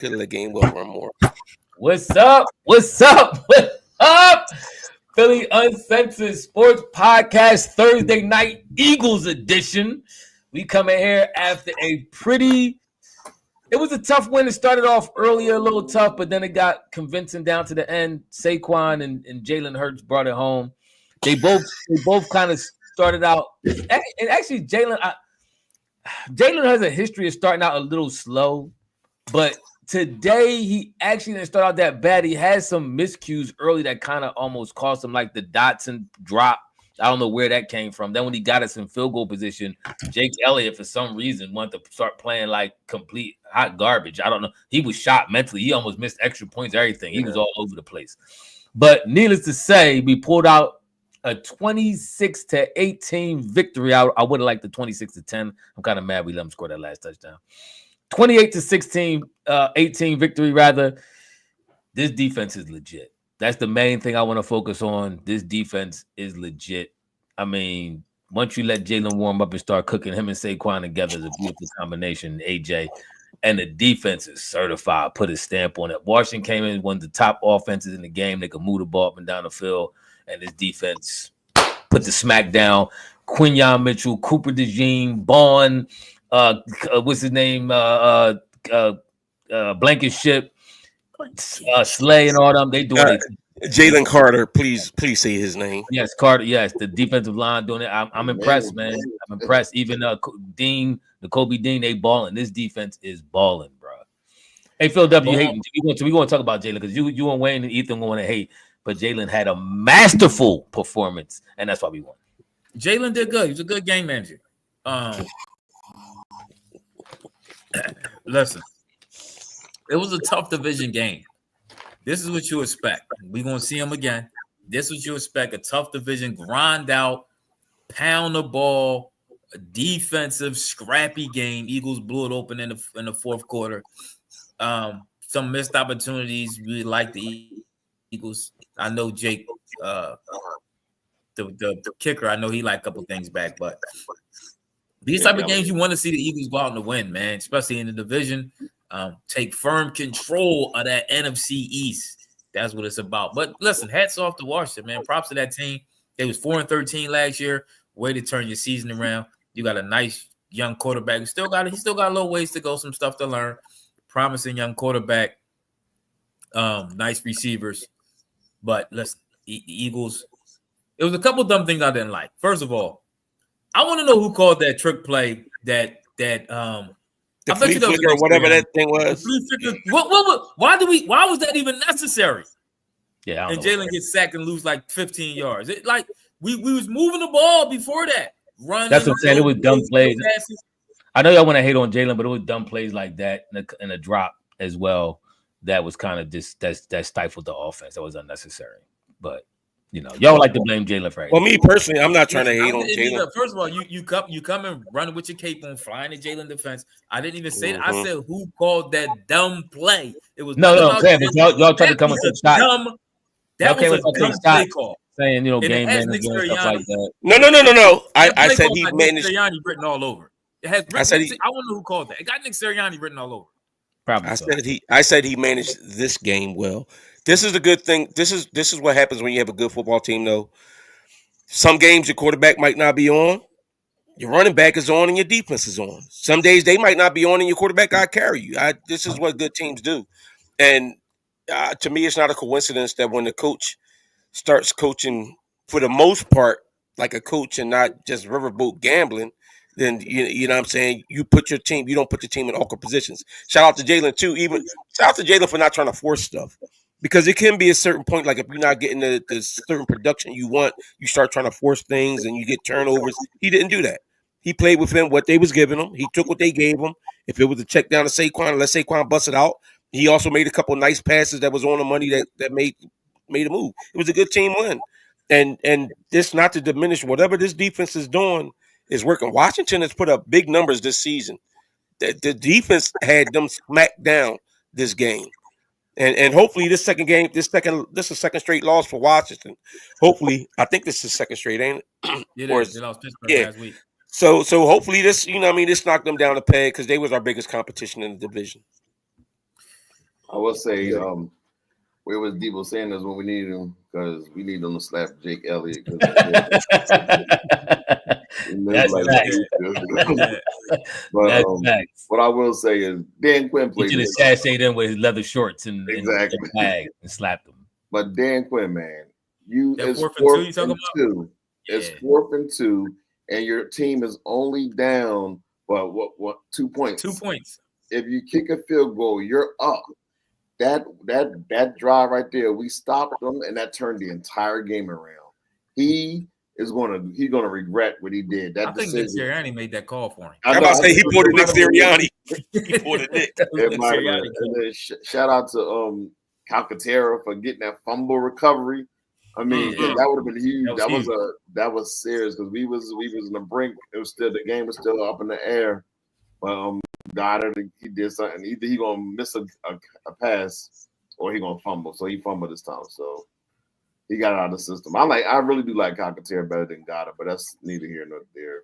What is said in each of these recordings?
Could let game well run more. What's up? What's up? What's up? Philly Uncensored Sports Podcast Thursday night Eagles edition. We come in here after a it was a tough win. It started off earlier, a little tough, but then it got convincing down to the end. Saquon and Jalen Hurts brought it home. They both kind of started out, and actually Jalen has a history of starting out a little slow, but today he actually didn't start out that bad. He had some miscues early that kind of almost cost him, like the Dotson drop. I don't know where that came from. Then when he got us in field goal position, Jake Elliott, for some reason, wanted to start playing like complete hot garbage. I don't know. He was shot mentally. He almost missed extra points, everything. He was all over the place. But needless to say, we pulled out a 26-18 victory. I would have liked the 26-10. I'm kind of mad we let him score that last touchdown. 28-16, 18 victory, rather. This defense is legit. That's the main thing I want to focus on. This defense is legit. I mean, once you let Jalen warm up and start cooking, him and Saquon together is a beautiful combination, AJ. And the defense is certified, put a stamp on it. Washington came in, one of the top offenses in the game. They could move the ball up and down the field. And this defense put the smack down. Quinyon Mitchell, Cooper DeJean, Bond, what's his name? Blankenship, Slay, and all them. They doing it. Jalen Carter, please say his name. Yes, Carter. Yes, the defensive line doing it. I'm impressed, man. I'm impressed. Even Dean, the Kobe Dean, they balling. This defense is balling, bro. Hey, Phil W. hating. We going to talk about Jalen because you and Wayne and Ethan going to hate, but Jalen had a masterful performance, and that's why we won. Jalen did good. He was a good game manager. Listen, it was a tough division game. This is what you expect. We're going to see him again. This is what you expect. A tough division, grind out, pound the ball, a defensive, scrappy game. Eagles blew it open in the fourth quarter. Some missed opportunities. We like the Eagles. I know Jake, the kicker, I know he liked a couple things back, but these type of games you want to see the Eagles go out and win, man, especially in the division. Take firm control of that NFC East. That's what it's about. But listen, hats off to Washington, man. Props to that team. They was 4-13 last year. Way to turn your season around. You got a nice young quarterback. He still got a little ways to go, some stuff to learn. Promising young quarterback. Nice receivers. But listen, the Eagles. It was a couple dumb things I didn't like. First of all, I want to know who called that trick play that the flea flicker or whatever that thing was. Why was that even necessary? Yeah, and Jalen gets sacked and lose like 15 yards. We was moving the ball before that. Running. That's what I'm saying. It was dumb plays. I know y'all want to hate on Jalen, but it was dumb plays like that and a drop as well. That was kind of just that stifled the offense. That was unnecessary. But you know, y'all like to blame Jalen for it. Well, me personally, I'm not trying to hate on Jalen. First of all, you come and run with your cape on, flying the Jalen defense. I didn't even say that. I said who called that dumb play. It was no. Y'all tried to come with some shot. That was a dumb play call. Saying game manager and stuff like that. No. I said he managed. Nick Sirianni written all over. It has. I want to know who called that. It got Nick Sirianni written all over. Probably. I said he managed this game well. This is a good thing. This is what happens when you have a good football team, though. Some games your quarterback might not be on, your running back is on, and your defense is on. Some days they might not be on, and your quarterback got to carry you. This is what good teams do. And to me, it's not a coincidence that when the coach starts coaching, for the most part, like a coach and not just riverboat gambling, then you know what I'm saying, you don't put your team in awkward positions. Shout out to Jalen too. Shout out to Jalen for not trying to force stuff. Because it can be a certain point, like if you're not getting the certain production you want, you start trying to force things and you get turnovers. He didn't do that. He played within what they was giving him. He took what they gave him. If it was a check down to Saquon, let Saquon bust it out. He also made a couple nice passes that was on the money that made a move. It was a good team win. And this, not to diminish whatever this defense is doing, is working. Washington has put up big numbers this season. The defense had them smacked down this game. And hopefully this is a second straight loss for Washington. Hopefully, I think this is second straight, ain't it? They lost Pittsburgh last week. So hopefully this, this knocked them down the peg because they was our biggest competition in the division. I will say, where was Debo Sanders when we needed him? Because we need him to slap Jake Elliott. That's facts. But That's facts. what I will say is Dan Quinn He played should have sashayed in with his leather shorts and exactly bag and slapped him. But Dan Quinn, man, That it's 4th and 2 fourth you talking and about? two. It's Yeah. 4th and 2, and your team is only down. Well, what 2 points? 2 points. If you kick a field goal, you're up. That drive right there, we stopped them, and that turned the entire game around. He's gonna regret what he did. That I think Nick decision. Sirianni made that call for him. I'm about to say he pulled a Nick Sirianni. He pulled a Nick. It might have been. And then shout out to Calcaterra for getting that fumble recovery. I mean, that would have been huge. That was serious because we was in the brink. The game was still up in the air. But Goddard, he did something. Either he gonna miss a pass or he gonna fumble. So he fumbled this time. So he got out of the system. I really do like Calcaterra better than Goddard, but that's neither here nor there.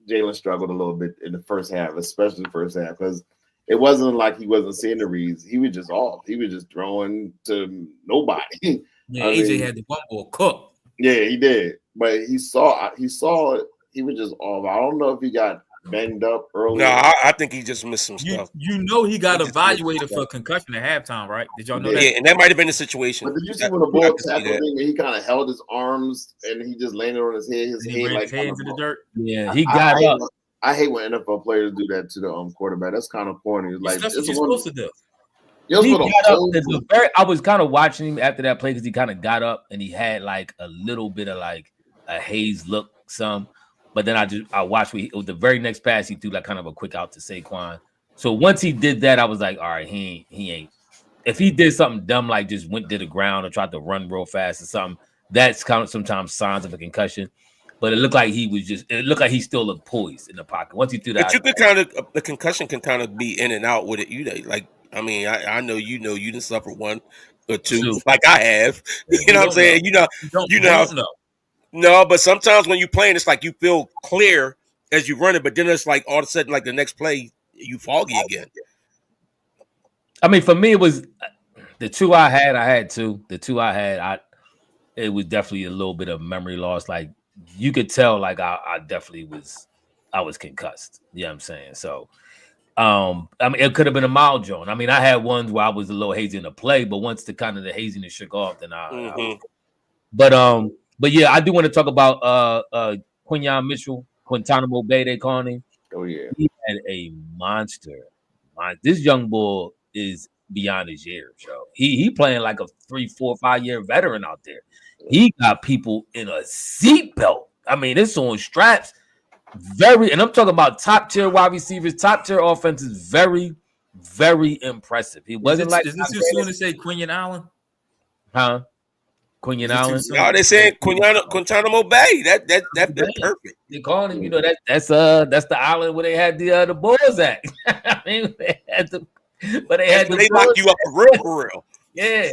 Jalen struggled a little bit in the first half, especially the first half, because it wasn't like he wasn't seeing the reads. He was just off. He was just throwing to nobody. Yeah, AJ had the fumble cooked. Yeah, he did. But he saw it. He was just off. I don't know if he got banged up early. No, I think he just missed some stuff. You know he got evaluated for concussion at halftime, right? Did y'all know that? Yeah, and that might have been the situation. But did you see when the ball tackled him and he kind of held his arms and he just landed on his head? His head like into the dirt. Yeah, he got up. I hate when NFL players do that to the quarterback. That's kind of corny. Like that's what you're supposed to do. He got up. I was kind of watching him after that play because he kind of got up and he had like a little bit of like a haze look, but then I watched the very next pass he threw like kind of a quick out to Saquon. So once he did that, I was like, all right, he ain't. If he did something dumb like just went to the ground or tried to run real fast or something, that's kind of sometimes signs of a concussion. But it looked like he still looked poised in the pocket. Once he threw that, but you could the concussion can kind of be in and out with it. I know you didn't suffer one or two like I have. You know what I'm saying? You know. No, but sometimes when you're playing, it's like you feel clear as you run it, but then it's like all of a sudden, like the next play, you foggy again. I mean, for me, it was the two I had. I had two. The two I had, it was definitely a little bit of memory loss. Like you could tell, like I definitely was concussed. You know what I'm saying? So, I mean, it could have been a mild joint. I mean, I had ones where I was a little hazy in the play, but once the haziness shook off, then But yeah, I do want to talk about Quinyon Mitchell, Guantanamo Bay, they call him. Oh yeah, he had a monster. This young boy is beyond his years, yo. He playing like a 3, 4, 5 year veteran out there. He got people in a seatbelt. I mean, it's on straps. And I'm talking about top tier wide receivers, top tier offenses. Very, very impressive. He wasn't Is this too soon to say Quinyon Allen? Huh? Quinyon Allen. No, they said Guantanamo Bay. That's perfect. They call him, that's the island where they had the Bulls at. I mean, they lock you up for real. Yeah.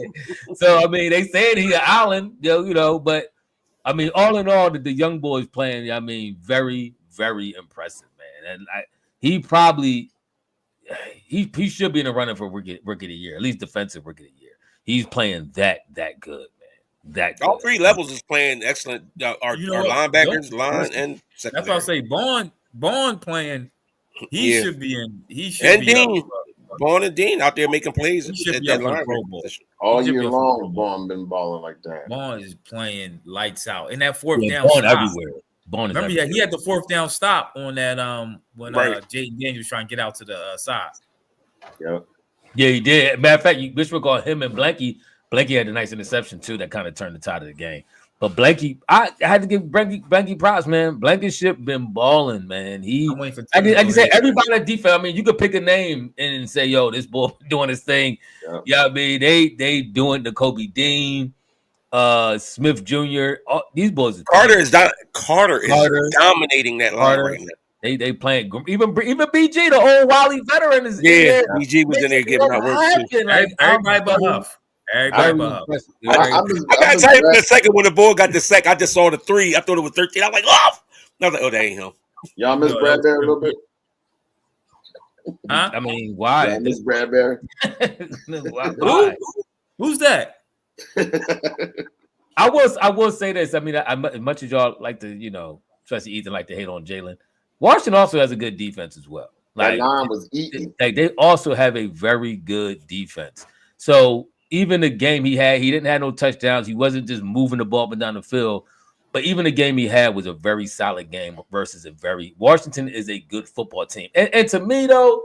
So I mean, they said he an island, but I mean, all in all, the young boys playing. I mean, very, very impressive, man. And he probably he should be in the running for rookie of the year, at least defensive rookie of the year. He's playing that good. All three levels is playing excellent. Our linebackers, line, and secondary. That's why I say Bond playing. He should be in. He should and be Dean. Bond and Dean out there making plays at that line. All year long, Bond been balling like that. Bond is playing lights out. And that fourth down Bond stop. Everywhere. Bond Remember, everywhere. He had the fourth down stop on that when Jaden Daniels was trying to get out to the side. Yeah. Yeah, he did. Matter of fact, you wish we call him and Blanky. Blanky had a nice interception too that kind of turned the tide of the game. But Blanky, I had to give Blanky props, man. Blankenship been balling, man. I can say everybody on defense. I mean, you could pick a name and say, "Yo, this boy doing his thing." Yeah, I mean, they doing the Kobe Dean, Smith Jr. These boys. Carter is dominating that line right now. They playing even BG, the old Wally veteran is BG was in there giving out work too. Everybody but Huff. I got tired for a second when the ball got the sack. I just saw the 3. I thought it was 13. I was like, oh! I was like, oh, that ain't him. Y'all miss Bradbury a little bit? Huh? I mean, why? Miss Bradbury. Why? Who's that? I will say this. I mean, as much as y'all like to, especially Ethan like to hate on Jalen, Washington also has a good defense as well. That Like, line was eating. they also have a very good defense. So even the game he didn't have no touchdowns. He wasn't just moving the ball up and down the field. But even the game he had was a very solid game versus Washington is a good football team. And to me, though,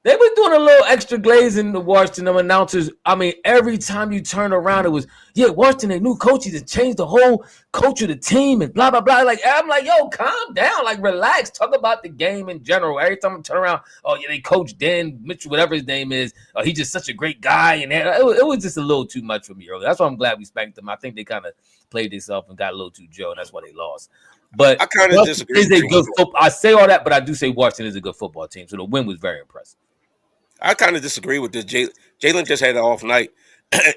they were doing a little extra glazing to Washington announcers. I mean, every time you turn around, it was, Washington, a new coaches that changed the whole culture of the team and blah, blah, blah. Like, I'm like, yo, calm down. Like, relax. Talk about the game in general. Every time I turn around, they coach Dan Mitchell, whatever his name is. He's just such a great guy. And it was just a little too much for me earlier. That's why I'm glad we spanked them. I think they kind of played themselves and got a little too Joe, and that's why they lost. But I kind of disagree. I say all that, but I do say Washington is a good football team. So the win was very impressive. I kind of disagree with this. Jalen just had an off night.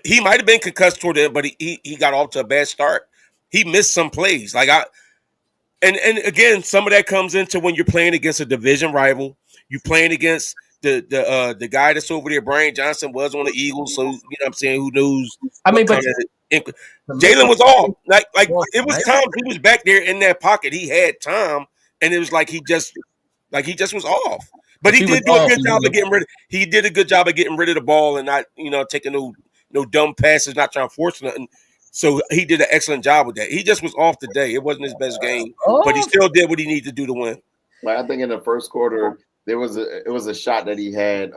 He might have been concussed toward it, but he got off to a bad start. He missed some plays. And again, some of that comes into when you're playing against a division rival. You're playing against the guy that's over there. Brian Johnson was on the Eagles, so you know what I'm saying. Who knows? I mean, but Jalen was off. Like it was times he was back there in that pocket. He had time, and it was like he just was off. But he did do a good job of getting rid. He did a good job of getting rid of the ball and not, taking no dumb passes, not trying to force nothing. So he did an excellent job with that. He just was off today. It wasn't his best game, but he still did what he needed to do to win. Like, I think in the first quarter it was a shot that he had.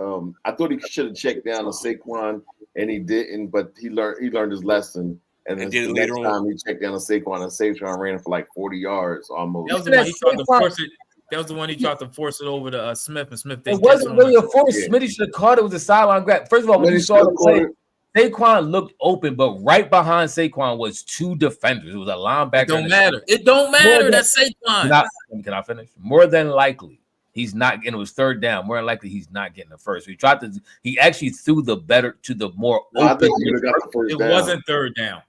I thought he should have checked down to Saquon, and he didn't. But he learned his lesson. And then the next time he checked down to Saquon, and Saquon ran for like 40 yards almost. That was the one he tried to force it. That was the one he tried to force it over to Smith, and Smith didn't. It wasn't really a force. Yeah. Smitty should have caught it. It was a sideline grab. First of all, when you saw the play, Saquon looked open, but right behind Saquon was two defenders. It was a linebacker. It don't matter. That's Saquon. Can I finish? More than likely, he's not. And it was third down. More than likely, he's not getting the first. So he actually threw the better to the more open. I think he would have got the first down. It wasn't third down.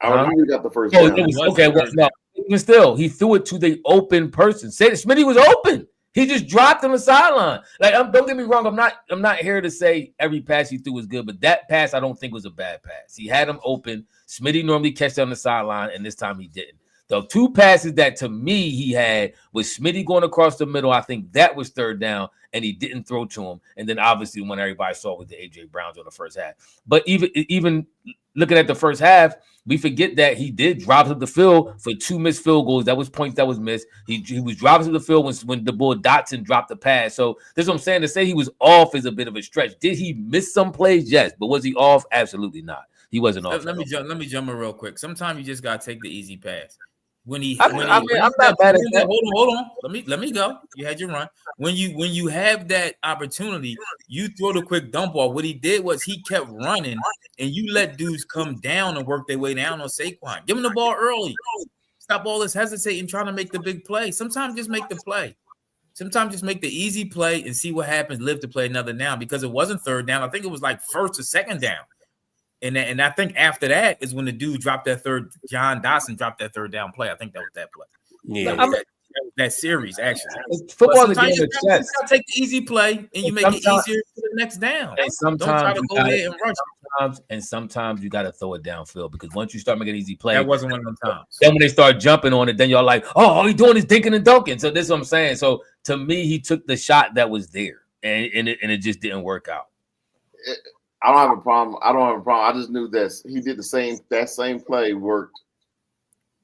I don't think he got the first down. Okay, well, no. Even still, he threw it to the open person. Smitty was open. He just dropped on the sideline. Like, don't get me wrong. I'm not here to say every pass he threw was good, but that pass I don't think was a bad pass. He had him open. Smitty normally catches on the sideline, and this time he didn't. The two passes that to me he had was Smitty going across the middle. I think that was third down, and he didn't throw to him. And then obviously when everybody saw with the AJ Browns on the first half. But even looking at the first half, we forget that he did drop up the field for two missed field goals. That was points that was missed. He was dropping to the field when the boy Dotson dropped the pass. So that's what I'm saying. To say he was off is a bit of a stretch. Did he miss some plays? Yes. But was he off? Absolutely not. He wasn't off. Let me jump in real quick. Sometimes you just gotta take the easy pass. I'm not bad at that. Hold on. Let me go. You had your run. When you have that opportunity, you throw the quick dump ball. What he did was he kept running, and you let dudes come down and work their way down on Saquon. Give him the ball early. Stop all this hesitating, trying to make the big play. Sometimes just make the play. Sometimes just make the easy play and see what happens. Live to play another down because it wasn't third down. I think it was like first or second down. And I think after that is when the dude dropped that John Dotson dropped that third down play. I think that was that play. Yeah. That series, actually. Football is a game of chess. You take the easy play and you make it easier for the next down. And sometimes don't try to go ahead and rush. Sometimes you got to throw it downfield because once you start making an easy play, that wasn't one of them times. Then when they start jumping on it, then y'all like, oh, all he doing is dinking and dunking. So this is what I'm saying. So to me, he took the shot that was there, and it just didn't work out. I don't have a problem. I just knew that he did that same play worked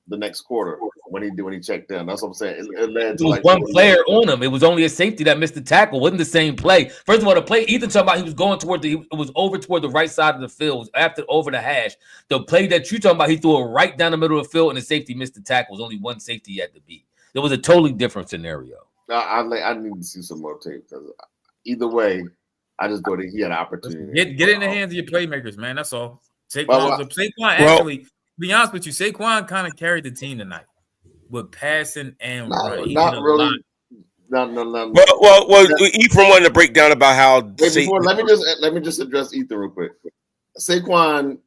the next quarter when he checked down. That's what I'm saying. It led to like one player on him. It was only a safety that missed the tackle. It wasn't the same play. First of all, the play Ethan talking about, he was going it was over toward the right side of the field. It was over the hash. The play that you talking about, he threw it right down the middle of the field, and the safety missed the tackle. It was only one safety he had to beat. It was a totally different scenario. I need to see some more tape because either way, I just thought he had an opportunity. Get in the hands of your playmakers, man. That's all. Saquon actually, to be honest with you, Saquon kind of carried the team tonight with passing and running. Not really. No. Well, Ephraim wanted to break down about how. Let me just address Ethan real quick. Saquon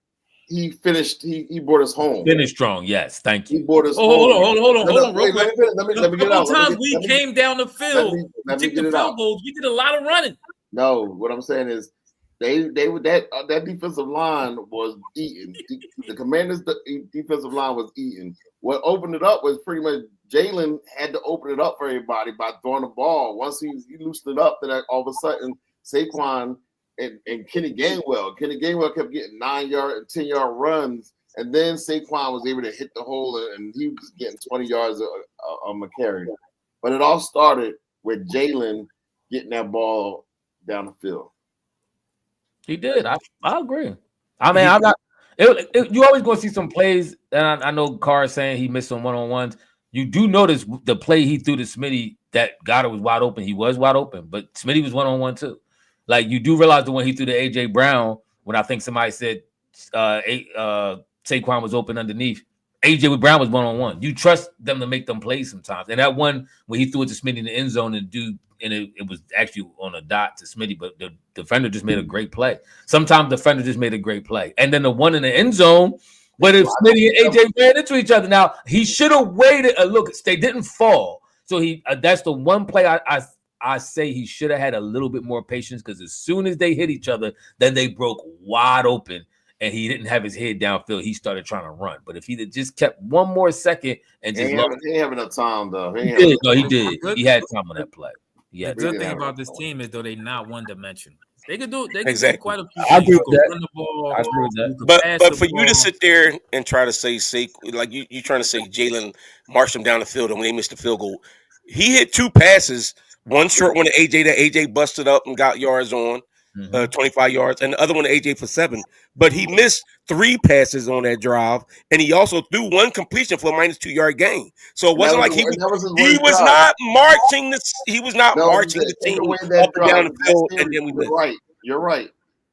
he finished. He brought us home. Finished strong. Yes, thank you. He brought us home. Hold on, real Wait, quick. let me get it out. Times we came down the field, let me kicked get the it field out. goals. We did a lot of running. No, what I'm saying is they that defensive line was eating. The Commanders' defensive line was eating. What opened it up was pretty much Jalen had to open it up for everybody by throwing the ball. Once he loosened it up, then all of a sudden Saquon and Kenny Gainwell kept getting 9-yard and 10-yard runs, and then Saquon was able to hit the hole and he was getting 20 yards on a carry. But it all started with Jalen getting that ball down the field. He did. I agree. I mean, I'm not. You always going to see some plays, and I know Carr is saying he missed some one-on-ones. You do notice the play he threw to Smitty that Goddard was wide open. He was wide open, but Smitty was one-on-one too. Like, you do realize the one he threw to A.J. Brown when I think somebody said Saquon was open underneath. A.J. Brown was one-on-one. You trust them to make them plays sometimes. And that one when he threw it to Smitty in the end zone and it was actually on a dot to Smitty, but the defender just made a great play. Sometimes the defender just made a great play. And then the one in the end zone, but if Smitty and AJ ran into each other, now he should have waited. Look, they didn't fall. So that's the one play I say he should have had a little bit more patience, because as soon as they hit each other, then they broke wide open and he didn't have his head downfield. He started trying to run. But if he had just kept one more second and just he ain't having enough time though. He did. No, he did. He had time on that play. Yeah. The good thing about this team is though they're not one dimensional. They could do quite a few I agree things. with that. Run the ball, I agree with that. But for you to sit there and try to say like you trying to say Jalen marched him down the field and when they missed the field goal, he hit two passes, one short one to AJ that AJ busted up and got yards on, 25 yards, and the other one to AJ for 7. But he missed 3 passes on that drive, and he also threw one completion for a -2-yard gain. So it wasn't like he was not marching the team up and down the field, and then we missed. You're right.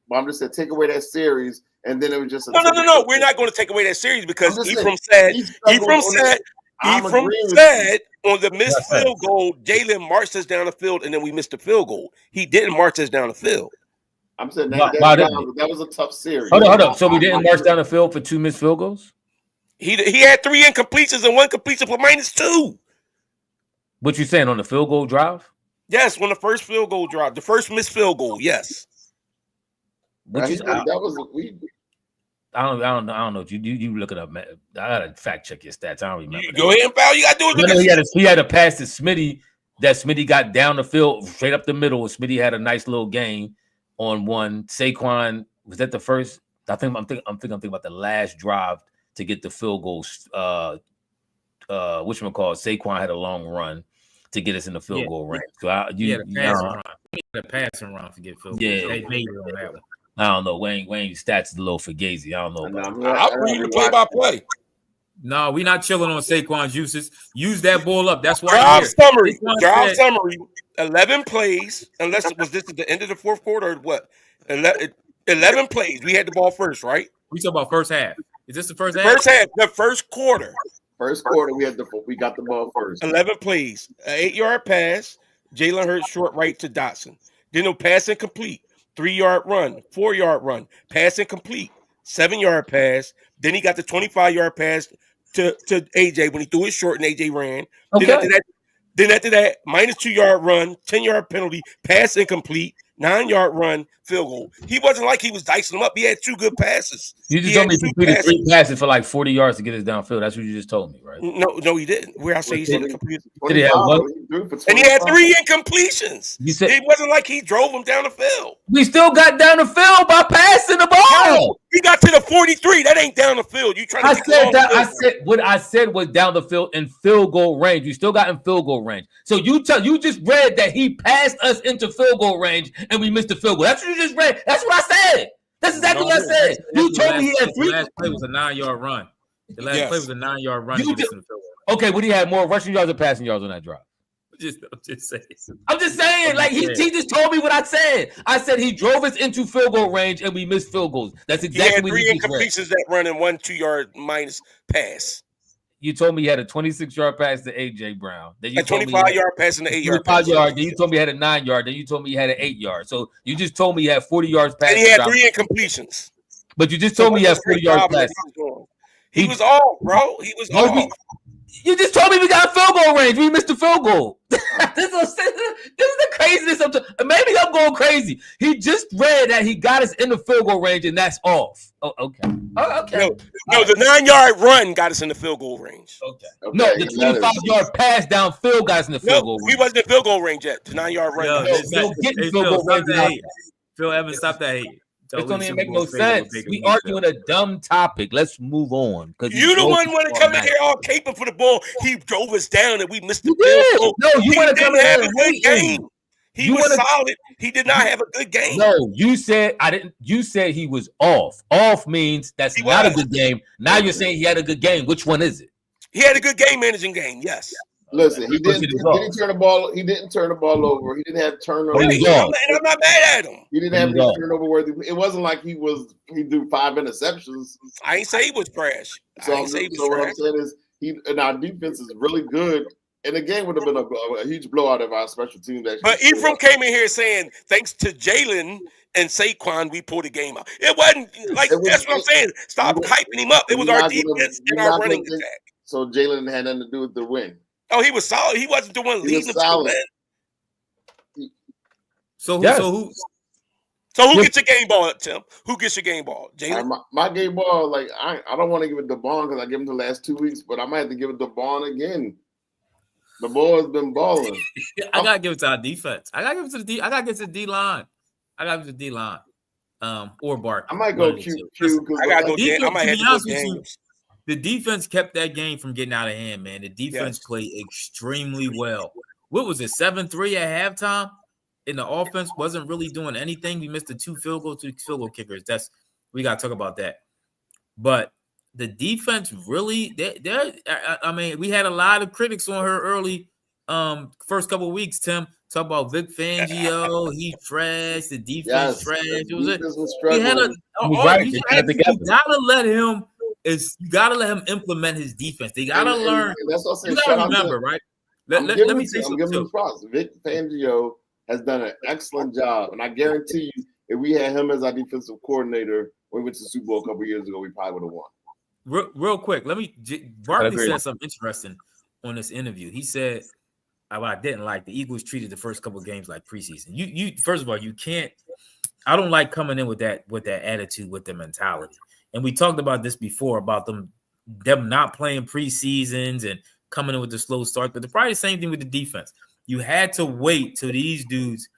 But I'm just saying, take away that series, and then it was just no. We're not going to take away that series because Ephraim said on the missed field goal, Jalen marched us down the field, and then we missed the field goal. He didn't march us down the field. I'm saying that was a tough series. Hold on. So we didn't march down the field for 2 missed field goals? He had 3 incompletions and 1 completion for -2. What you saying on the field goal drive? Yes, on the first field goal drive, the first missed field goal. Yes. I don't know. You look it up, man. I gotta fact check your stats. I don't remember. Go ahead, pal. You gotta do it. He had a pass to Smitty that Smitty got down the field straight up the middle. Smitty had a nice little gain on one. Saquon was that the first? I'm thinking about the last drive to get the field goals. Whatchamacallit, Saquon had a long run to get us in the field goal range. So the passing run to get field goals. Yeah, they made it on that one. I don't know. Wayne's stats is a little fugazi. I don't know. I'll read the play-by-play. No, we're not chilling on Saquon's uses. Use that ball up. That's why. Drive summary. 11 plays. Was this at the end of the fourth quarter or what? 11 plays. We had the ball first, right? We talk about first half. Is this the first half? First half. The first quarter. First quarter, we got the ball first. 11 plays. An 8-yard pass. Jalen Hurts short right to Dotson. Then no pass incomplete. 3-yard run, 4-yard run, pass incomplete, 7-yard pass. Then he got the 25-yard pass to AJ when he threw it short and AJ ran. Okay. Then after that, -2-yard run, 10-yard penalty, pass incomplete, 9-yard run, field goal. He wasn't like he was dicing them up. He had 2 good passes. You just told me he completed 3 passes for like 40 yards to get us downfield. That's what you just told me, right? No, he didn't. Where I say he said he completed. Did he have one? And he had 3 incompletions. It wasn't like he drove him down the field. We still got down the field by passing the ball. He got to the 43. That ain't down the field. You trying to what I said was down the field in field goal range. You still got in field goal range. So you just read that he passed us into field goal range and we missed the field goal. That's what you just read. That's what I said. That's exactly what I said. You told me he had 3. The last play was a 9-yard run. The last play was a 9-yard run. Okay, would he have more rushing yards or passing yards on that drive? I'm just saying, like he just told me what I said. I said he drove us into field goal range and we missed field goals. That's exactly what he had 3 incompletions that run and 1 2-yard minus pass. You told me he had a 26-yard pass to AJ Brown. Then you a 25-yard pass and an 8-yard pass. Then you told me he had a 9-yard. Then you told me he had an 8-yard. So you just told me he had 40 yards pass. And he had 3 incompletions. But you just told me he has 40 yards passing. He was off, bro. He was off. You just told me we got field goal range. We missed the field goal. This is the craziness of maybe I'm going crazy. He just read that he got us in the field goal range and that's off. Oh, okay. Oh, okay. No, the 9-yard run got us in the field goal range. Okay. No, the 25-yard pass downfield got us in the field goal range. We wasn't in field goal range yet. The 9-yard run. Phil Evans, stop that hate. It don't even make no sense. We arguing a dumb topic. Let's move on. You the one want to come in here all caping for the ball. He drove us down and we missed the field goal. No, you want to come in here and good game. He was solid. He did not have a good game. No, you said I didn't. You said he was off. Off means that's not a good game. Now you're saying he had a good game. Which one is it? He had a good game managing game. Yes. Listen, he didn't turn the ball. He didn't turn the ball over. He didn't have turnovers. And I'm not mad at him. He didn't have any turnover worthy. It wasn't like he threw 5 interceptions. I ain't say he was trash. So what I'm saying is and our defense is really good. And the game would have been a huge blowout if our special teams actually. But Ephraim came in here saying, thanks to Jalen and Saquon, we pulled the game out. It wasn't like that's what I'm saying. Stop hyping him up. It was our defense and our running attack. So Jalen had nothing to do with the win. Oh, he was solid. He wasn't the one leading them to the win. So who gets your game ball, Tim? Who gets your game ball? Jalen? My game ball, like I don't want to give it to Bond because I give him the last 2 weeks, but I might have to give it to Bond again. The ball has been balling. I gotta give it to our defense. I gotta give it to the D. I gotta give it to the D line. I gotta give it to the D line. Or Barkley. I might go Q. I gotta go. I might have to go games. The defense kept that game from getting out of hand, man. The defense played extremely well. What was it, 7-3 at halftime? And the offense wasn't really doing anything. We missed the 2 field goal kickers. We got to talk about that. But the defense really, we had a lot of critics on her early first couple of weeks, Tim. Talk about Vic Fangio, he trash, the defense trash. It was you gotta let him implement his defense. They gotta learn. That's what I'm saying. You gotta remember, right? Let me say something. I'm giving him props. Vic Fangio has done an excellent job, and I guarantee you, if we had him as our defensive coordinator when we went to the Super Bowl a couple years ago, we probably would have won. Real quick, Barkley said something interesting on this interview. He said, "What I didn't like, the Eagles treated the first couple of games like preseason. You first of all, you can't. I don't like coming in with that attitude, with the mentality." And we talked about this before about them not playing preseasons and coming in with the slow start. But the probably the same thing with the defense. You had to wait till these dudes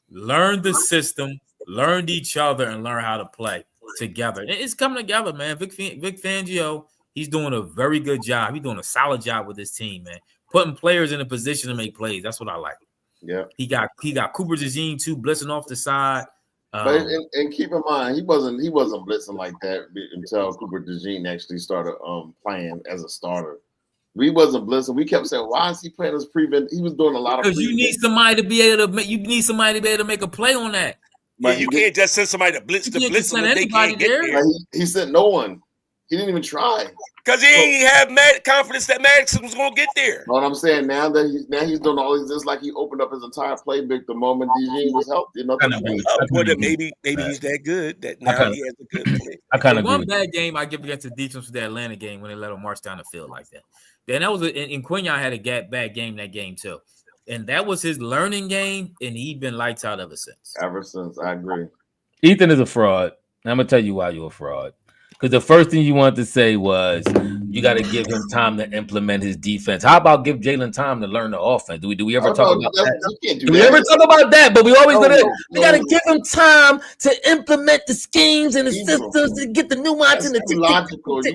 learned the system, learned each other, and learn how to play together. It's coming together, man. Vic Fangio, he's doing a very good job. He's doing a solid job with his team, man. Putting players in a position to make plays. That's what I like. Yeah. He got Cooper DeJean too, blitzing off the side. But and keep in mind, he wasn't blitzing like that until Cooper DeJean actually started playing as a starter. We wasn't blitzing. We kept saying, "Why is he playing as prevent?" He was doing a lot of because you need somebody to be able to make a play on that. But you can't just send somebody to blitz them if they can't get there. He sent no one. He didn't even try. Because he ain't have confidence that Madison was going to get there. What I'm saying now that he's doing all these, just like he opened up his entire playbook the moment DG was healthy. Maybe he's that good that now he has a good play. I kind of agree. One bad game I give against the defense was the Atlanta game when they let him march down the field like that. Then that was and Quinyon had a bad game that game too, and that was his learning game, and he's been lights out ever since. I agree. Ethan is a fraud. I'm gonna tell you why you're a fraud. Because the first thing you wanted to say was you got to give him time to implement his defense. How about give Jalen time to learn the offense? Do we ever talk about that? Do we ever talk about that? But we always do that. We got to give him time to implement the schemes and the systems to get the nuance and the logical. You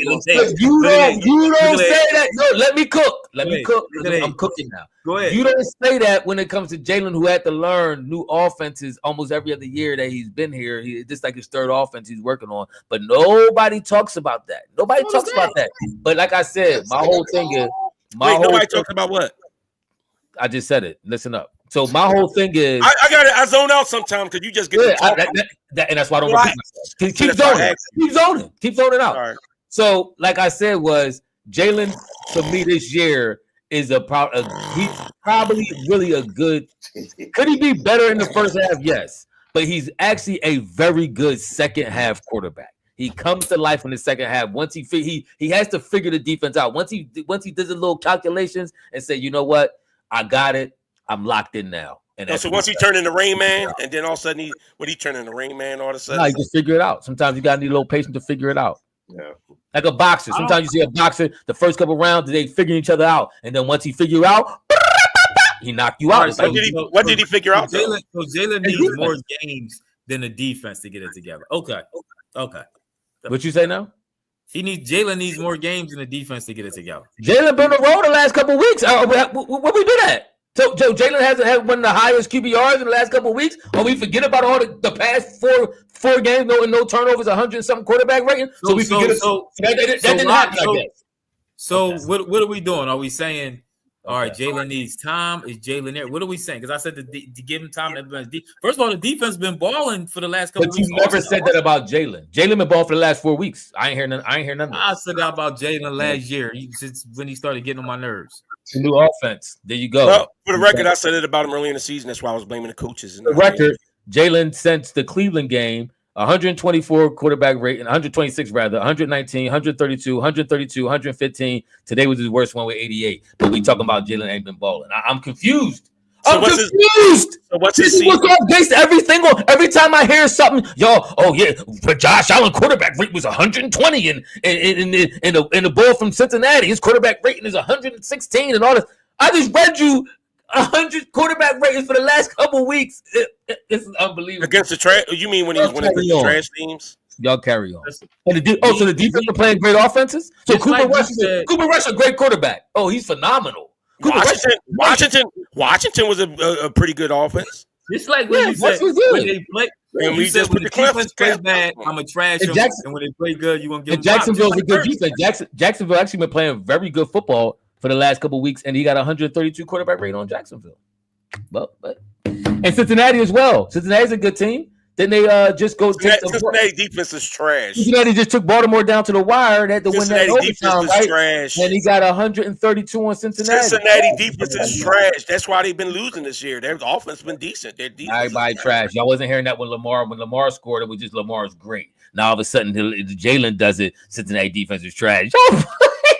don't say that. No, let me cook. I'm cooking now. Go ahead. You don't say that when it comes to Jalen, who had to learn new offenses almost every other year that he's been here. Just like his third offense he's working on. But nobody talks about that. Nobody talks about that. But like I said, my whole thing is nobody talks about what? I just said it. Listen up. So my whole thing is I got it. I zone out sometimes because you just get and that's why I don't repeat myself. Keep zoning out. Right. So like I said was Jalen to me this year is he's probably really a good. Could he be better in the first half? Yes. but he's actually a very good second half quarterback. He comes to life in the second half. Once he has to figure the defense out. Once he does a little calculations and say, you know what, I got it. I'm locked in now. And so once he turned into Rain Man, and then all of a sudden he turned into Rain Man all of a sudden. No, you just figure it out. Sometimes you gotta need a little patience to figure it out. Yeah. Like a boxer. Sometimes you see a boxer, the first couple rounds, they figuring each other out. And then once he figure out, he knocked you out. So what did he figure out? Jalen needs more games than the defense to get it together. Okay. What you say now? Jalen needs more games than the defense to get it together. Jalen been on the road the last couple of weeks. What we do that? So Jalen hasn't had one of the highest QBRs in the last couple of weeks. Or we forget about all the past four games, no turnovers, 100-something quarterback rating. So we forget that didn't happen. I guess. So what are we doing? Are we saying, all right, Jalen needs time? Is Jalen there? What are we saying? Because I said to give him time. First of all, the defense has been balling for the last couple of weeks. But you never said that about Jalen. Jalen been balling for the last 4 weeks. I ain't hear nothing. I said that about Jalen last year, since when he started getting on my nerves. The new offense. There you go. Well, for the record, I said it about him early in the season. That's why I was blaming the coaches. The record, Jalen since the Cleveland game, 124 quarterback rating, 126 rather, 119, 132, 132, 115. Today was his worst one with 88. But we talking about Jalen ain't been balling. I'm confused. So what's his season? Every time I hear something, but Josh Allen quarterback rate was 120 in the ball from Cincinnati. His quarterback rating is 116 and all this. I just read you 100 quarterback ratings for the last couple of weeks. This is unbelievable. Against the trash? You mean when he was winning against the trash teams? Y'all carry on. So the defense are playing great offenses? So Cooper Rush is a great quarterback. Oh, he's phenomenal. Washington was a pretty good offense. It's like when you said when they play. And we said when the defense plays bad, I'm a trash them. And when they play good, you won't give them. Jacksonville's a good defense. Jacksonville actually been playing very good football for the last couple of weeks, and he got 132 quarterback rate on Jacksonville. But and Cincinnati as well. Cincinnati's a good team. Then they just go. Cincinnati defense is trash. Cincinnati just took Baltimore down to the wire and had to win that overtime, right? Trash. And he got 132 on Cincinnati. Cincinnati defense is trash. That's why they've been losing this year. Their offense been decent. Their defense. Everybody trash. Y'all wasn't hearing that when Lamar scored. It was just Lamar's great. Now all of a sudden, Jalen does it. Cincinnati defense is trash.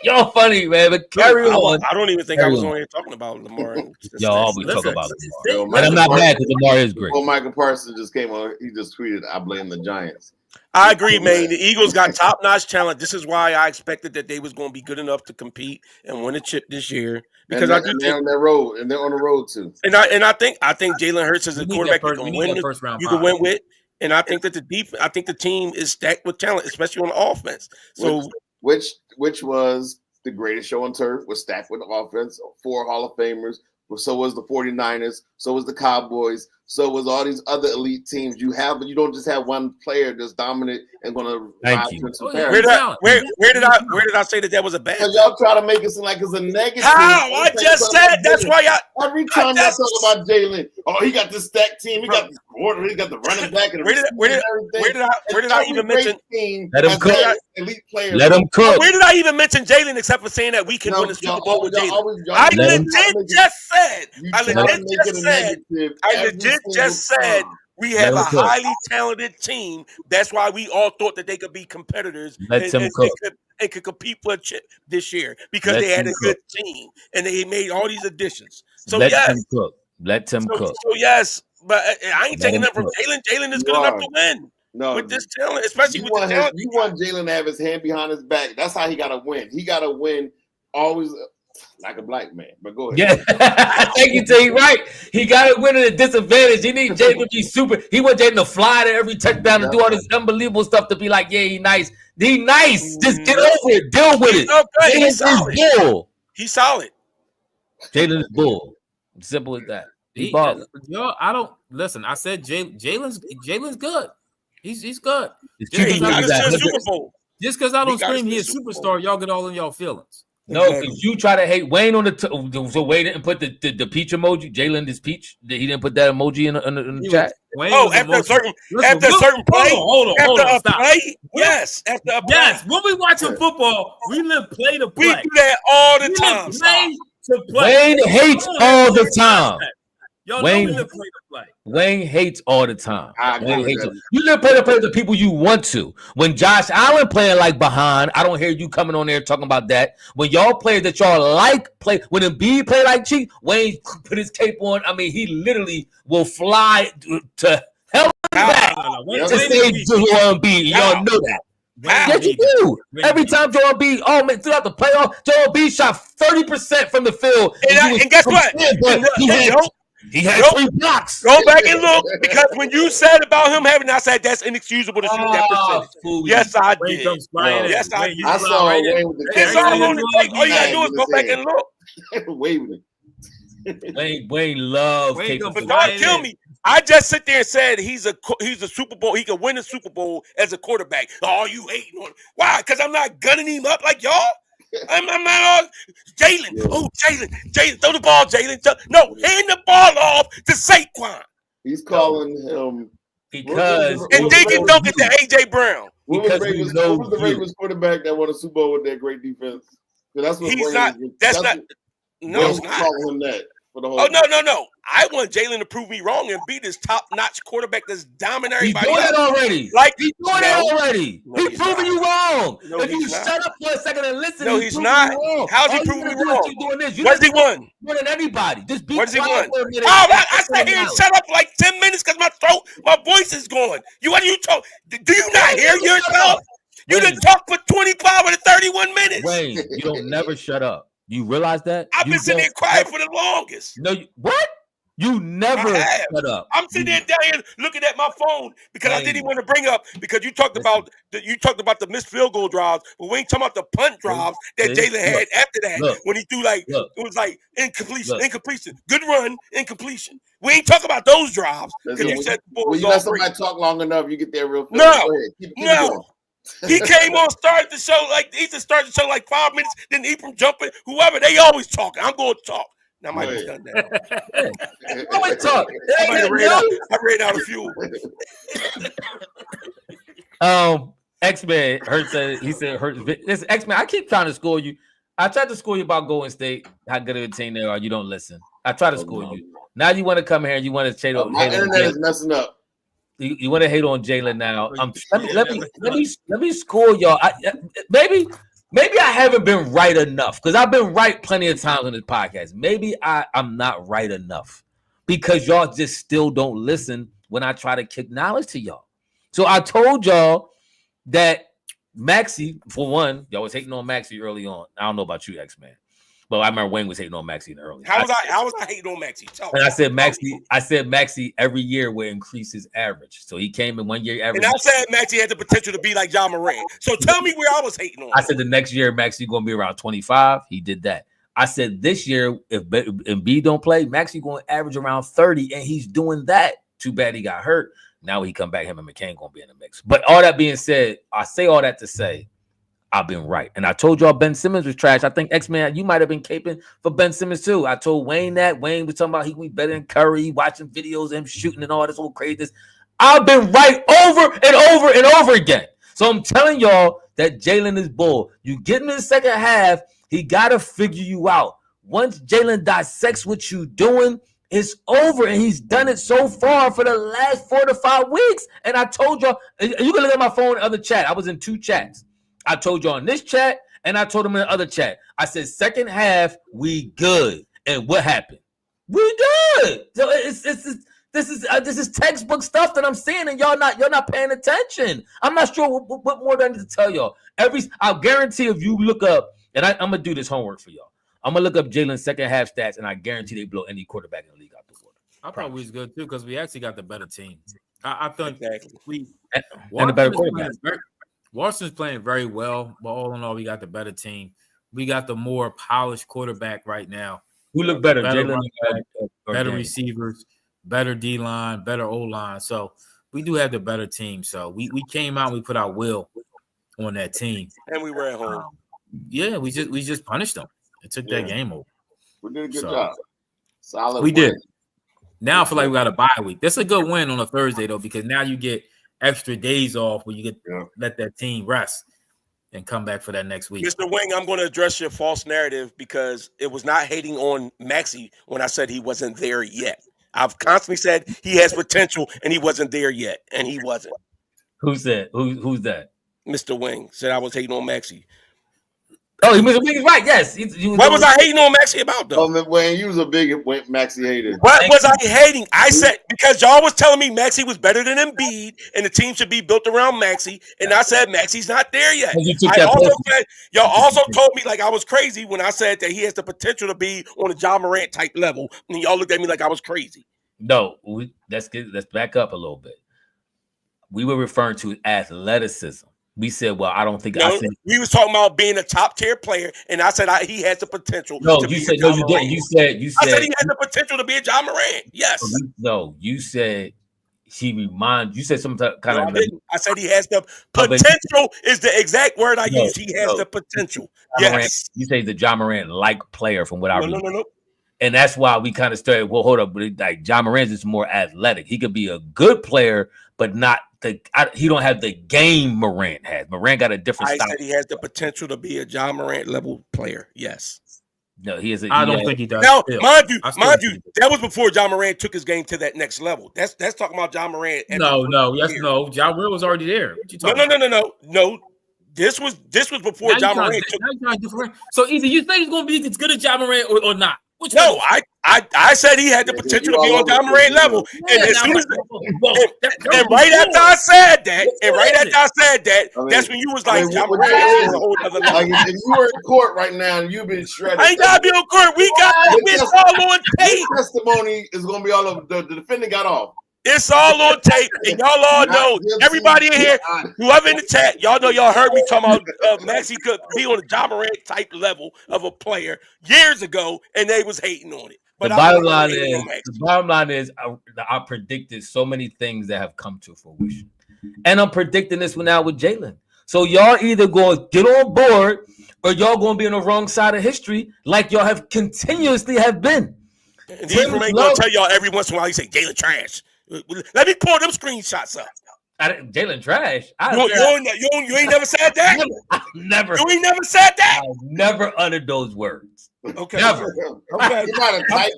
Y'all funny, man. But carry on. I don't even think I was on here talking about Lamar. Y'all always talk about Lamar. And I'm not mad because Lamar is great. Well, Michael Parsons just came on. He just tweeted, "I blame the Giants." I agree, man. The Eagles got top-notch talent. This is why I expected that they was going to be good enough to compete and win a chip this year. Because they're on their road, and they're on the road too. And I think Jalen Hurts is a quarterback you can win with. And I think that the team is stacked with talent, especially on the offense. So which was the greatest show on turf, was stacked with offense, 4 Hall of Famers. So was the 49ers. So was the Cowboys. So was all these other elite teams you have, but you don't just have one player that's dominant and going to rise to comparison. Where did I say that was a bad? Because y'all try to make it seem like it's a negative. How? I just said that's why every time y'all talk about Jalen, he got this stacked team, he got this quarter, he got the running back, and where did I even mention? Let him cook. Elite players. Let him cook. Where did I even mention Jalen except for saying that we can win the Super Bowl with Jalen? I legit just said we have a highly talented team. That's why we all thought that they could be competitors and could compete for a chip this year because they had a good team and they made all these additions. So let him cook. Let him cook. So yes, but I ain't taking nothing from Jalen. Jalen is good enough to win. No, with this talent, especially with the talent. You want Jalen to have his hand behind his back. That's how he got to win. He got to win always like a black man. But go ahead. Yeah, thank you, T. Right. He got to win at a disadvantage. He needs Jalen to be super. He want Jalen to fly to every touchdown and do all this unbelievable stuff to be like, yeah, he nice. He nice. Just get over it. Deal with it. Okay. He's solid. Bull. He's solid. Jalen is bull. Simple as that. I don't listen. I said Jalen's good. He's good. Just because I don't scream he's a superstar, y'all get all in y'all feelings. No, because you try to hate Wayne on so Wayne didn't put the peach emoji. Jalen is peach. He didn't put that emoji in the chat. After a certain play. Hold on. Play. Yes. After a play. Yes. When we watching football, we live play to play. We do that all the time. Wayne hates all the time. Y'all Wayne- know we live play to play. Wayne hates all the time. I agree Wayne with hates that. all- You live play to play with the people you want to. When Josh Allen playing like behind, I don't hear you coming on there talking about that. When y'all players that y'all like play, when Embiid play like cheap, Wayne put his cape on. I mean, he literally will fly to hell back Wayne to say Joel Embiid. Y'all know that. Yes, you do. Every time Joel Embiid, throughout the playoff, Joel Embiid shot 30% from the field. And guess what? He had 3 blocks. Go back and look, because when you said about him having, I said that's inexcusable to shoot that percentage. Yes, I did. Yes, I did. I saw Wayne with the It's all on the tape. All you gotta do is go back and look. waving Wayne loves taking. But don't kill me. I just sit there and said he's a Super Bowl. He could win a Super Bowl as a quarterback. Oh, you hating on him? Why? Because I'm not gunning him up like y'all. I'm not all Jalen. Yeah. Oh, Jalen, throw the ball, Jalen. No, hand the ball off to Saquon. He's calling him because and Deacon Dunk it to AJ Brown. What was the Ravens quarterback that won a Super Bowl with that great defense? That's what he's not. That's not. No, it's not. Calling him that. Oh, no. I want Jalen to prove me wrong and be this top-notch quarterback that's dominating everybody. He's doing it already. He's doing it already. He's proving you wrong. No, if you shut up for a second and listen, no, he's not. How's he proving me wrong? What does he won? More than anybody. Just be what does he won? For a minute. Oh, I sat here and shut up for like 10 minutes because my voice is going. What are you talking? Do you not hear yourself? You didn't talk for 25 or 31 minutes. Wayne, you don't never shut up. You realize that? I've been sitting there quiet for the longest. No, what? You never shut up. I'm sitting there down here looking at my phone because I didn't want to bring up because you talked about the missed field goal drives, but we ain't talking about the punt drives that Jalen had after that when he threw it was like incompletion, good run, incompletion. We ain't talking about those drives because you said the ball was you let somebody talk long enough, you get there real fast. No. He came on, started the show like 5 minutes, then he from jumping, whoever, they always talking. I'm going to talk. Now Mike has done that. Always talk. I ran out of fuel. X-Man Hurts said Hurts. Listen, X-Man, I keep trying to score you. I tried to score you about Golden State, how good of a team they are. You don't listen. I try to score you. Now you want to come here and you want to trade. My internet is messing up. You want to hate on Jalen now? Let me score y'all. Maybe I haven't been right enough because I've been right plenty of times on this podcast. Maybe I'm not right enough because y'all just still don't listen when I try to kick knowledge to y'all. So I told y'all that Maxey, for one, y'all was hating on Maxey early on. I don't know about you, X-Man. But I remember Wayne was hating on Maxey in the early. How was I hating on Maxey? And I said Maxey every year will increase his average. So he came in 1 year average. And I said Maxey had the potential to be like John Moran. So tell me where I was hating on. I said the next year Maxey going to be around 25. He did that. I said this year if Embiid don't play, Maxey going to average around 30, and he's doing that. Too bad he got hurt. Now he come back, him and McCain going to be in the mix. But all that being said, I say all that to say I've been right. And I told y'all Ben Simmons was trash. I think X-Man, you might have been caping for Ben Simmons too. I told Wayne that. Wayne was talking about he was better than Curry, watching videos of him shooting and all this old craziness. I've been right over and over and over again. So I'm telling y'all that Jalen is bull. You get him in the second half, he got to figure you out. Once Jalen dissects what you doing, it's over, and he's done it so far for the last 4 to 5 weeks. And I told y'all, you can look at my phone in the other chat. I was in 2 chats. I told y'all in this chat, and I told him in the other chat. I said, second half, we good. And what happened? We good. So this is textbook stuff that I'm seeing, and y'all not paying attention. I'm not sure what more do I need to tell y'all. I'll guarantee if you look up, and I'm gonna do this homework for y'all. I'm gonna look up Jalen's second half stats, and I guarantee they blow any quarterback in the league out the water. I thought we was good too because we actually got the better team. I think we and the better quarterback. Washington's playing very well, but all in all, we got the better team. We got the more polished quarterback right now. Who look better, Jalen? Better receivers, better D-line, better O-line. So we do have the better team. So we came out and we put our will on that team. And we were at home. Yeah, we just punished them and took that game over. We did a good job. Solid. We did. Now I feel like we got a bye week. That's a good win on a Thursday, though, because now you get extra days off where you get let that team rest and come back for that next week. Mr. Wing, I'm going to address your false narrative because it was not hating on Maxey when I said he wasn't there yet. I've constantly said he has potential, and he wasn't there yet, and he wasn't. Who said? Who's that? Mr. Wing said I was hating on Maxie. Oh, Mr. Wing is right. Yes. What was I hating on Maxie about, though? Wayne, you was a big Maxie hater. What was I hating? I said because y'all was telling me Maxie was better than Embiid, and the team should be built around Maxie, and I said Maxie's not there yet. Y'all also told me like I was crazy when I said that he has the potential to be on a John Morant type level, and y'all looked at me like I was crazy. No, let's back up a little bit. We were referring to athleticism. We said, well, I don't think we was talking about being a top tier player, and I said he has the potential. No, you said no, you didn't. You said I said he has the potential to be a John Morant. Yes. No, you said you said some kind of. I said he has the potential. Is the exact word I used. He has the potential. Yes. Morant, you say the John Morant like player from what I read. No. And that's why we kind of started. Well, hold up, like John Morant is more athletic. He could be a good player, but not he don't have the game Morant has. Morant got a different style. I said he has the potential to be a John Morant level player. Yes. No, he is. I don't think he does. Now, mind you, that was before John Morant took his game to that next level. That's talking about John Morant. No. John Morant was already there. No. This was before now John Morant took. So either you think he's going to be as good as John Morant or not. No, I said he had the potential to be on John Morant level, and as soon as right after I said that, that's when you was like, John Morant is a whole other level. Like if you were in court right now and you've been shredded, I ain't gotta be on court. It's all on tape. Testimony is gonna be all over. The defendant got off. It's all on tape, and y'all all know. Everybody in here, whoever in the chat, y'all know y'all heard me talking about Maxie could be on a John Morant type level of a player years ago, and they was hating on it. But the bottom line is, I predicted so many things that have come to fruition, and I'm predicting this one now with Jalen. So y'all either going to get on board, or y'all going to be on the wrong side of history, like y'all have continuously have been. And Tim ain't gonna tell y'all every once in a while. He say Jalen trash. Let me pull them screenshots up. Jalen trash. You ain't never said that. Never. You ain't never said that. I never uttered those words. Okay. Never. Okay.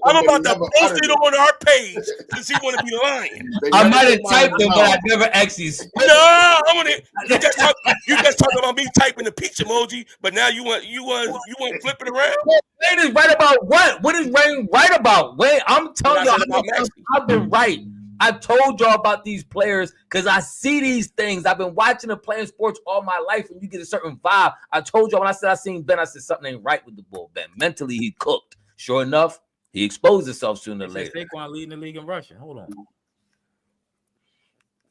I'm about to post it on our page because he want to be lying. I might have typed them, but I never actually. No, I want to. You just talking about me typing the peach emoji, but now you want to flip it around. Wayne is right about what? What is Wayne right about? Wayne, I'm telling y'all, I've been right. I told y'all about these players because I see these things. I've been watching and playing sports all my life, and you get a certain vibe. I told y'all when I said I seen Ben, I said something ain't right with the bull. Ben mentally he cooked. Sure enough, he exposed himself sooner or later. Saquon leading the league in rushing. Hold on.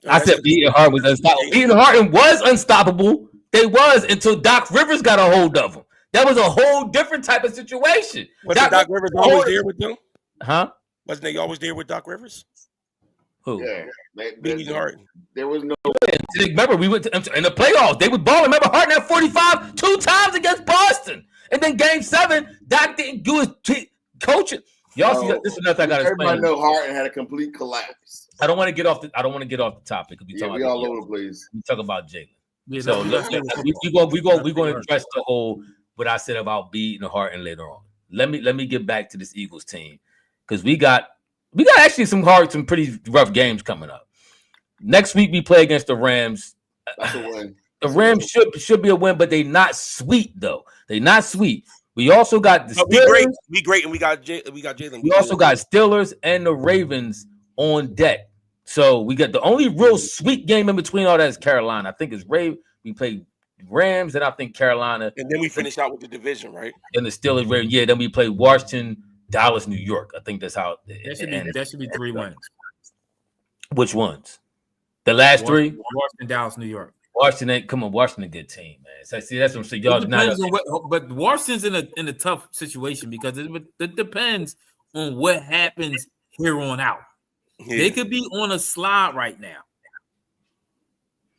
I said beating Hart was unstoppable. Beating Hart was unstoppable. They was until Doc Rivers got a hold of him. That was a whole different type of situation. Wasn't Doc Rivers always there with them? Huh? Wasn't they always there with Doc Rivers? Who? Yeah, there was no. Remember, we went in the playoffs. They would ball. Remember, Harden had 45 two times against Boston, and then Game 7, Doc didn't do his coaching. Y'all see, this is another thing I got to explain. Everybody know Harden had a complete collapse. I don't want to get off the topic because we all over the place. We talk about Jalen. So we're going to address the whole what I said about beating Harden later on. Let me get back to this Eagles team because we got actually some pretty rough games coming up. Next week we play against the Rams. That's a win. The Rams should be a win, but they not sweet though. They not sweet. We also got the Steelers. We great, and we got Jalen. We also got Steelers and the Ravens on deck. So we got the only real sweet game in between all that is Carolina. I think it's we play Rams, and I think Carolina, and then we finish out with the division, right? And the Steelers, yeah. Then we play Washington, Dallas, New York. I think that's how that should be 3 wins. Which ones? The last three? Washington, Dallas, New York. Washington, a good team, man. So see, that's what I'm saying. Y'all but Washington's in a tough situation because it depends on what happens here on out. Yeah. They could be on a slide right now.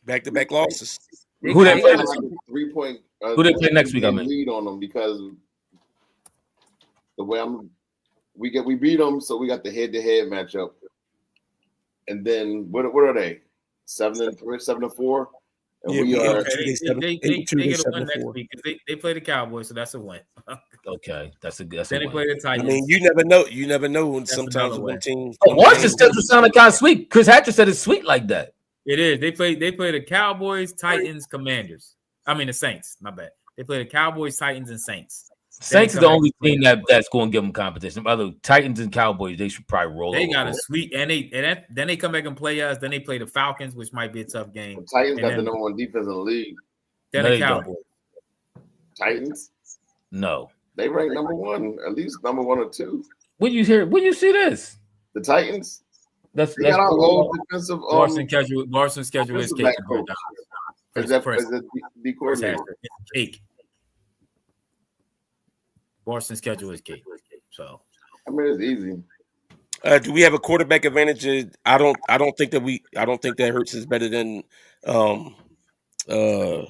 Back-to-back losses. Who they play next week? 3 point. Who they play next week? I mean, lead on them because the way we beat them, so we got the head-to-head matchup. And then what are they? 7-4. And Yeah, we we are. Okay, 8-2, they they 8-2, they get a win next 7-4. week because they play the Cowboys, so that's a win. Okay, that's a Then they win. play the I Titans. mean, you never know. You never know when That's sometimes another when win. teams. Oh, when Washington games- schedule sounded kind of sweet. Chris Hatcher said it's sweet like that. It is. They play the Cowboys, Titans, Commanders. I mean the Saints. My bad. They play the Cowboys, Titans, and Saints. Saints is the only team that's going to give them competition. Other Titans and Cowboys, they should probably roll. They got a sweet, and then they come back and play us. Then they play the Falcons, which might be a tough game. The Titans And got then- the number one defense in the league. Then No, the they don't. Cowboys. Titans, No. they rank number one, at least number 1 or 2. When you see this? The Titans, That's they got our whole defensive. Boston schedule is defensive cake. back compared coach. to Is that Chris- is it the Chris coordinator? Hatcher. It's cake. Boston schedule is cake. So I mean, it's easy. do we have a quarterback advantage? I don't think that Hurts is better than. The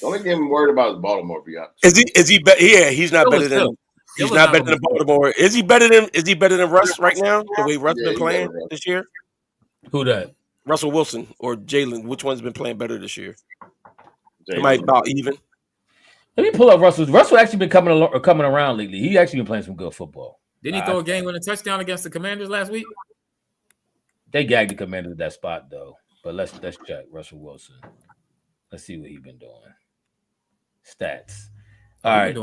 only game I'm worried about is Baltimore. Be honest. Is he better? Yeah, he's not better than. He's was not not better gonna than Baltimore. Is he better than Russ right now? The way Russ Yeah, been he's playing better than Russ. this year? Who that? Russell Wilson or Jalen? Which one's been playing better this year? They Jalen. might about even. Let me pull up Russell. Russell actually been coming around lately. He actually been playing some good football. didn't he throw a game-winning touchdown against the Commanders last week? They gagged the Commanders at that spot though. But let's check Russell Wilson. Let's see what he's been doing. Stats. All right.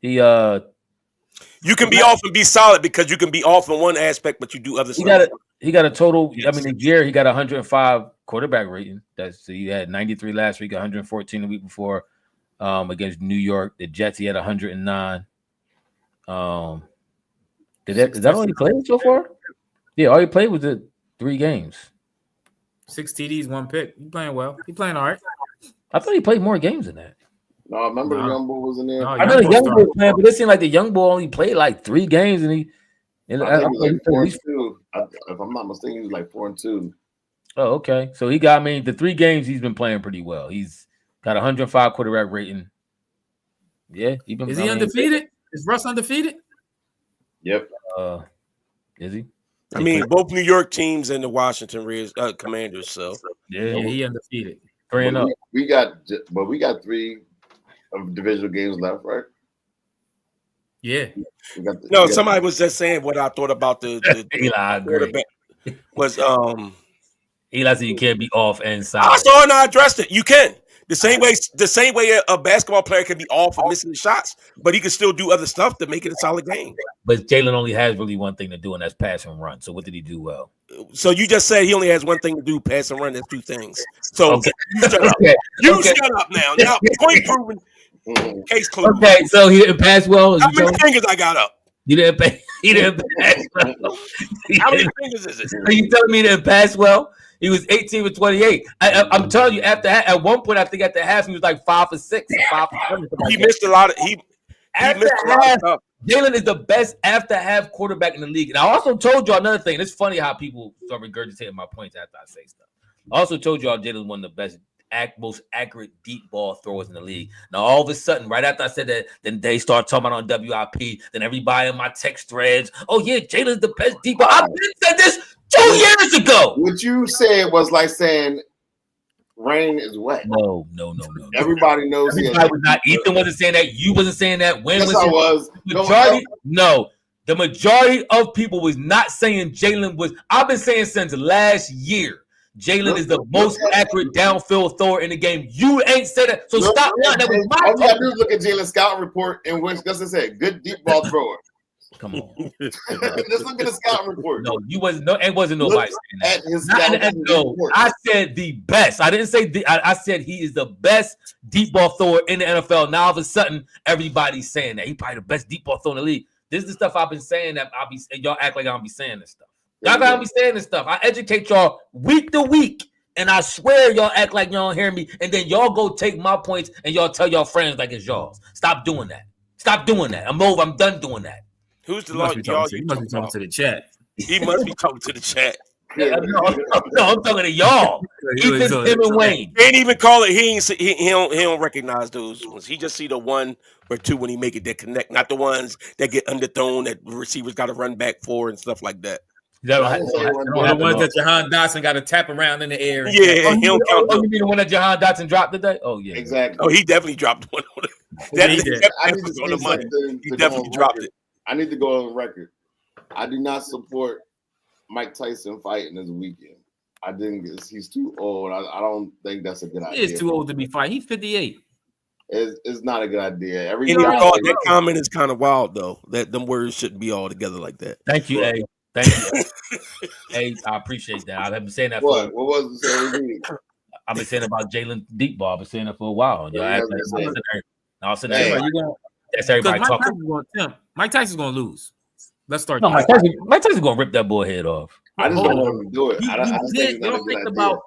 He You can be off and be solid because you can be off in one aspect, but you do other stuff. he got a total. I mean, the year he got 105 quarterback rating. So he had 93 last week, 114 the week before against New York. The Jets, he had 109. Is that all he played so far? Yeah, all he played was the 3 games. 6 TDs, 1 pick. He playing well. He playing all right. I thought he played more games than that. No, I remember the young boy was in there. No, I know the young boy playing, but it seemed like the young boy only played like 3 games, and I think he was like 4-2. If I'm not mistaken, he was like 4-2. Oh, okay. So he got the 3 games he's been playing pretty well. He's got 105 quarterback rating. Yeah, Is he undefeated? Is Russ undefeated? Yep. Is he? I mean, both New York teams and the Washington Commanders. So Yeah, he undefeated. 3-0. We got 3 of divisional games left, right? Yeah. Somebody was just saying what I thought about the Eli, I agree. quarterback was Eli said you can't be off and I side. saw and I addressed it. You can. The same way a basketball player can be off and missing the shots, but he can still do other stuff to make it a solid game. But Jalen only has really one thing to do, and that's pass and run. So what did he do well? So you just said he only has one thing to do: pass and run. That's 2 things. So Okay. you shut up. Okay. Shut up now. Now point proven. Case closed. Okay, so he didn't pass well. How many fingers I got up? He didn't pass well. How many fingers is it? Are you telling me he didn't pass well? He was 18 for 28. I'm telling you, at one point, I think at the half, he was like 5 for 6, 5 for 7. He missed a lot of he After missed a lot of half, stuff. Jalen is the best after half quarterback in the league. And I also told y'all another thing. It's funny how people start regurgitating my points after I say stuff. I also told y'all Jalen one of the best, most accurate deep ball throwers in the league. Now, all of a sudden, right after I said that, then they start talking about on WIP. Then everybody in my text threads, oh, yeah, Jalen's the best deep ball. I've been said this 2 years ago. What you said was like saying rain is wet. No. Everybody knows he Everybody was not. Ethan wasn't saying that. You wasn't saying that. When Yes, was I it? was. Majority, no. The majority of people was not saying Jalen was. I've been saying since last year, Jalen is the most accurate downfield thrower in the game. You ain't said that, so stop. That was All you my gotta do is look at Jalen's scouting report, in which just said good deep ball thrower. Come on. Just look at the scouting report. No, you wasn't. No, it wasn't nobody saying that. At his Not, scouting no, report. I said the best. I didn't say I said he is the best deep ball thrower in the NFL. Now all of a sudden, everybody's saying that he's probably the best deep ball thrower in the league. This is the stuff I've been saying that y'all act like I'll be saying this stuff. Y'all gotta be saying this stuff. I educate y'all week to week, and I swear y'all act like y'all don't hear me, and then y'all go take my points and y'all tell y'all friends like it's y'all's. Stop doing that. Stop doing that. I'm over. I'm done doing that. Who's the He must be y'all? talking to the chat. He must be talking to the chat. No, I'm talking to y'all. Ethan, Tim, and Wayne. He ain't even call it. He don't recognize those ones. He just see the 1 or 2 when he make it that connect, not the ones that get underthrown that receivers got to run back for and stuff like that. That I don't didn't say ha- one that Or don't the happen ones that often. Jahan Dotson got to tap around in the air. And Yeah, he don't count. You mean the one that Jahan Dotson dropped today? Oh yeah. exactly. Oh, he definitely dropped one on it. Yeah, he did. I need to was on the say money. something He to go definitely on dropped record. it. I need to go on record. I do not support Mike Tyson fighting this weekend. I think he's too old. I don't think that's a good He idea. is too old to be fighting. He's 58. It's not a good idea. And that comment is kind of wild, though. That them words shouldn't be all together like that. Thank you, A. Thank you. A, I appreciate that. I've been saying that What was it? I've been saying about Jalen Deep Ball. I've been saying that for a while. Y'all act like all of a sudden, Hey, everybody, that's everybody Because talking. Mike Tyson's going to lose. Let's start. No, Mike Tyson's gonna rip that boy head off. I just don't want him to do it. You, I just think it's not a good think idea. about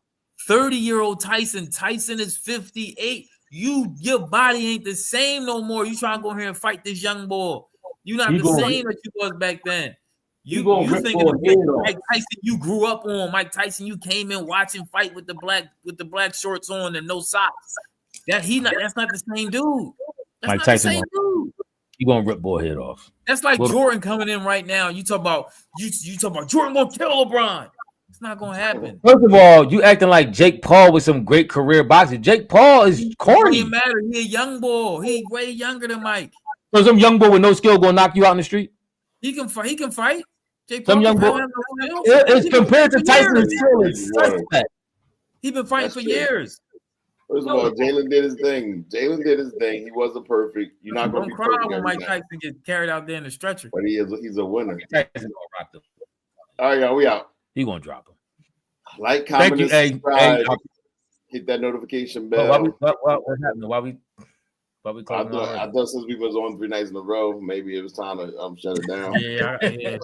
30-year-old Tyson. Tyson is 58. Your body ain't the same no more. You trying to go here and fight this young boy. You're not the same that you was back then. You thinking of Mike Tyson you grew up on. Mike Tyson you came in watching fight with the black shorts on and no socks. That's not the same dude. That's Mike not Tyson the same dude. You gonna rip boy head off. That's like Jordan coming in right now. You talk about Jordan gonna kill LeBron. It's not gonna happen. First of all, you acting like Jake Paul with some great career boxing. Jake Paul is corny. It doesn't matter. He a young boy. He way younger than Mike. So some young boy with no skill gonna knock you out in the street. He can fight. He can fight. Jake Some Paul young boy. It's compared to Tyson's skill. It's suspect. He been fighting for years. First of all, Jalen did his thing. He wasn't perfect. You're not going to be cry perfect when Mike time. Tyson gets carried out there in the stretcher. But he's a winner. Tyson gonna rock them. All right, y'all, we out. He gonna drop him. Like, comment, Thank and you. subscribe. Hit that notification bell. What happened? Why we I closing thought since we was on 3 nights in a row, maybe it was time to shut it down. Yeah.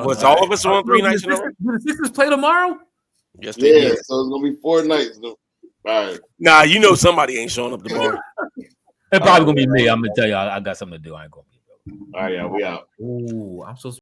Was all of us on 3 nights in a row? Do the Sixers play tomorrow? Yes, they did. So it's gonna be 4 nights. All right. Nah, you know somebody ain't showing up tomorrow. It's probably gonna be me. I'm gonna tell you, I got something to do. I ain't gonna be. All right, yeah, we out. Ooh, I'm so